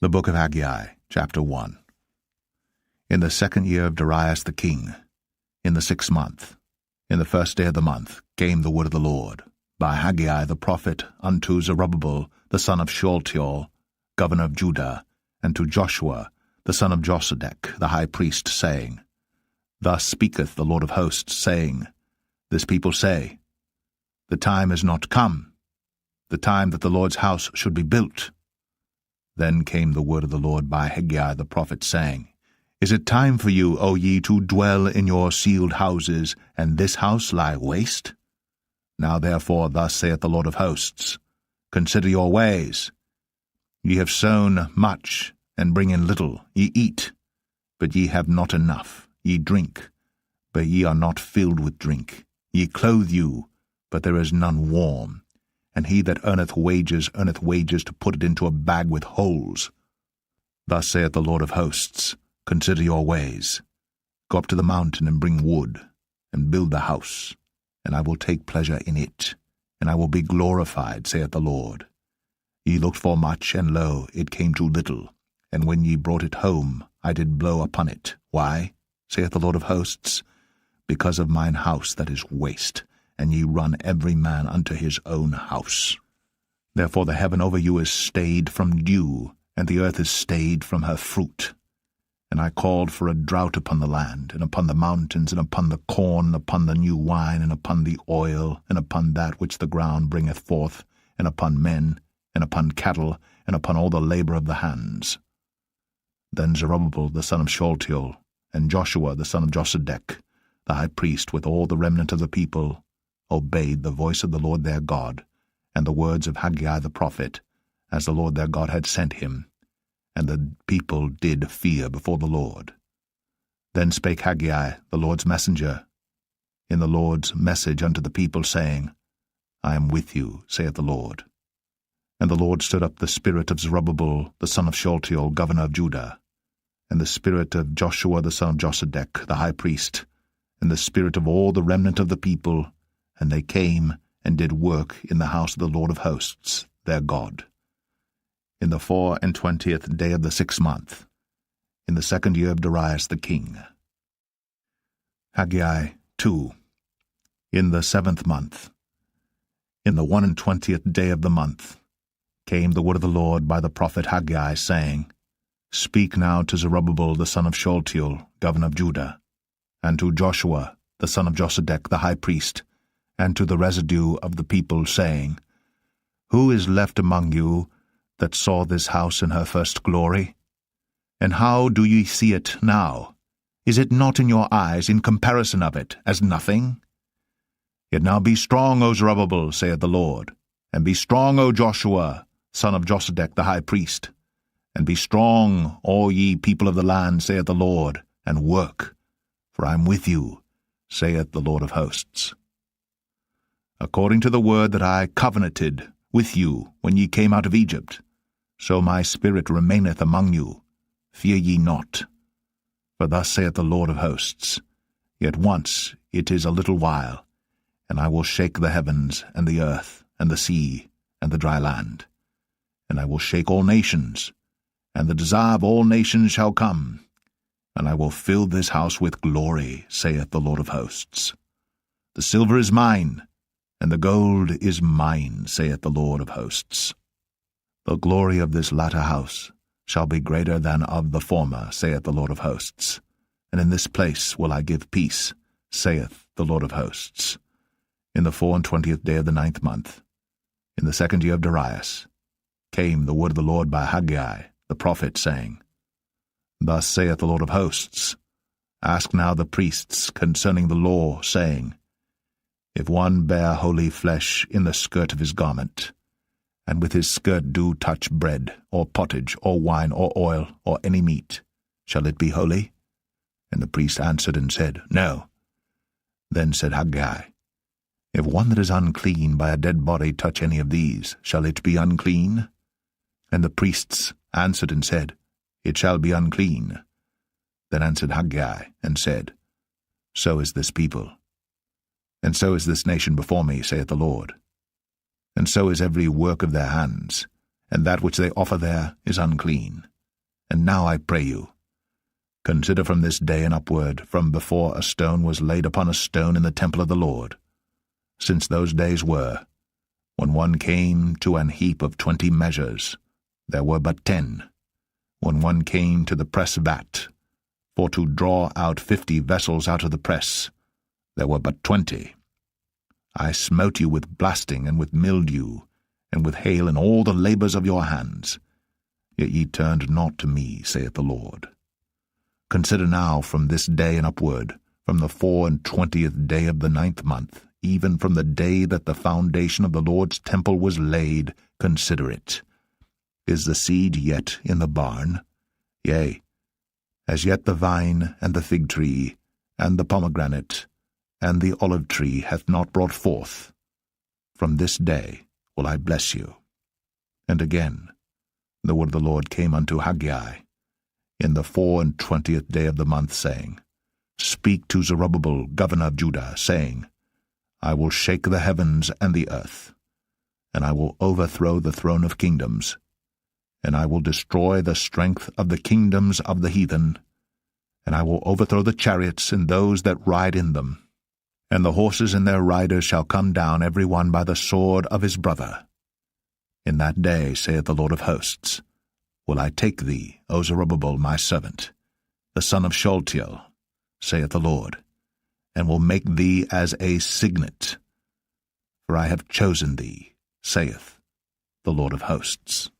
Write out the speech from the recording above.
The Book of Haggai, chapter 1. In the 2nd year of Darius the king, in the 6th month, in the 1st day of the month, came the word of the Lord, by Haggai the prophet, unto Zerubbabel the son of Shealtiel, governor of Judah, and to Joshua the son of Josedech the high priest, saying, Thus speaketh the Lord of hosts, saying, This people say, The time is not come, the time that the Lord's house should be built. Then came the word of the Lord by Haggai the prophet, saying, Is it time for you, O ye, to dwell in your sealed houses, and this house lie waste? Now therefore thus saith the Lord of hosts, Consider your ways. Ye have sown much, and bring in little. Ye eat, but ye have not enough. Ye drink, but ye are not filled with drink. Ye clothe you, but there is none warm. And he that earneth wages to put it into a bag with holes. Thus saith the Lord of hosts, Consider your ways. Go up to the mountain and bring wood, and build the house, and I will take pleasure in it, and I will be glorified, saith the Lord. Ye looked for much, and lo, it came to little, and when ye brought it home, I did blow upon it. Why, saith the Lord of hosts? Because of mine house that is waste, and ye run every man unto his own house. Therefore the heaven over you is stayed from dew, and the earth is stayed from her fruit. And I called for a drought upon the land, and upon the mountains, and upon the corn, and upon the new wine, and upon the oil, and upon that which the ground bringeth forth, and upon men, and upon cattle, and upon all the labor of the hands. Then Zerubbabel the son of Shealtiel, and Joshua the son of Josedech, the high priest, with all the remnant of the people, obeyed the voice of the Lord their God, and the words of Haggai the prophet, as the Lord their God had sent him. And the people did fear before the Lord. Then spake Haggai, the Lord's messenger, in the Lord's message unto the people, saying, I am with you, saith the Lord. And the Lord stirred up the spirit of Zerubbabel the son of Shealtiel, governor of Judah, and the spirit of Joshua the son of Josedech, the high priest, and the spirit of all the remnant of the people, and they came and did work in the house of the Lord of hosts, their God. In the 24th day of the 6th month, in the 2nd year of Darius the king. Haggai 2. In the 7th month, in the 21st day of the month, came the word of the Lord by the prophet Haggai, saying, Speak now to Zerubbabel the son of Shealtiel, governor of Judah, and to Joshua the son of Josedech the high priest, and to the residue of the people, saying, Who is left among you that saw this house in her first glory? And how do ye see it now? Is it not in your eyes, in comparison of it, as nothing? Yet now be strong, O Zerubbabel, saith the Lord, and be strong, O Joshua, son of Josedech the high priest, and be strong, all ye people of the land, saith the Lord, and work, for I am with you, saith the Lord of hosts. According to the word that I covenanted with you when ye came out of Egypt, so my spirit remaineth among you. Fear ye not. For thus saith the Lord of hosts, Yet once it is a little while, and I will shake the heavens, and the earth, and the sea, and the dry land. And I will shake all nations, and the desire of all nations shall come, and I will fill this house with glory, saith the Lord of hosts. The silver is mine, and the gold is mine, saith the Lord of hosts. The glory of this latter house shall be greater than of the former, saith the Lord of hosts. And in this place will I give peace, saith the Lord of hosts. In the 24th day of the 9th month, in the 2nd year of Darius, came the word of the Lord by Haggai the prophet, saying, Thus saith the Lord of hosts, Ask now the priests concerning the law, saying, If one bear holy flesh in the skirt of his garment, and with his skirt do touch bread, or pottage, or wine, or oil, or any meat, shall it be holy? And the priest answered and said, No. Then said Haggai, If one that is unclean by a dead body touch any of these, shall it be unclean? And the priests answered and said, It shall be unclean. Then answered Haggai and said, So is this people, and so is this nation before me, saith the Lord. And so is every work of their hands, and that which they offer there is unclean. And now I pray you, consider from this day and upward, from before a stone was laid upon a stone in the temple of the Lord, since those days were, when one came to an heap of 20 measures, there were but 10. When one came to the press vat, for to draw out 50 vessels out of the press, there were but 20. I smote you with blasting, and with mildew, and with hail in all the labors of your hands. Yet ye turned not to me, saith the Lord. Consider now from this day and upward, from the 24th day of the 9th month, even from the day that the foundation of the Lord's temple was laid, consider it. Is the seed yet in the barn? Yea, as yet the vine, and the fig tree, and the pomegranate, and the olive tree hath not brought forth. From this day will I bless you. And again, the word of the Lord came unto Haggai in the 24th day of the month, saying, Speak to Zerubbabel, governor of Judah, saying, I will shake the heavens and the earth, and I will overthrow the throne of kingdoms, and I will destroy the strength of the kingdoms of the heathen, and I will overthrow the chariots and those that ride in them, and the horses and their riders shall come down every one by the sword of his brother. In that day, saith the Lord of hosts, will I take thee, O Zerubbabel my servant, the son of Shealtiel, saith the Lord, and will make thee as a signet. For I have chosen thee, saith the Lord of hosts.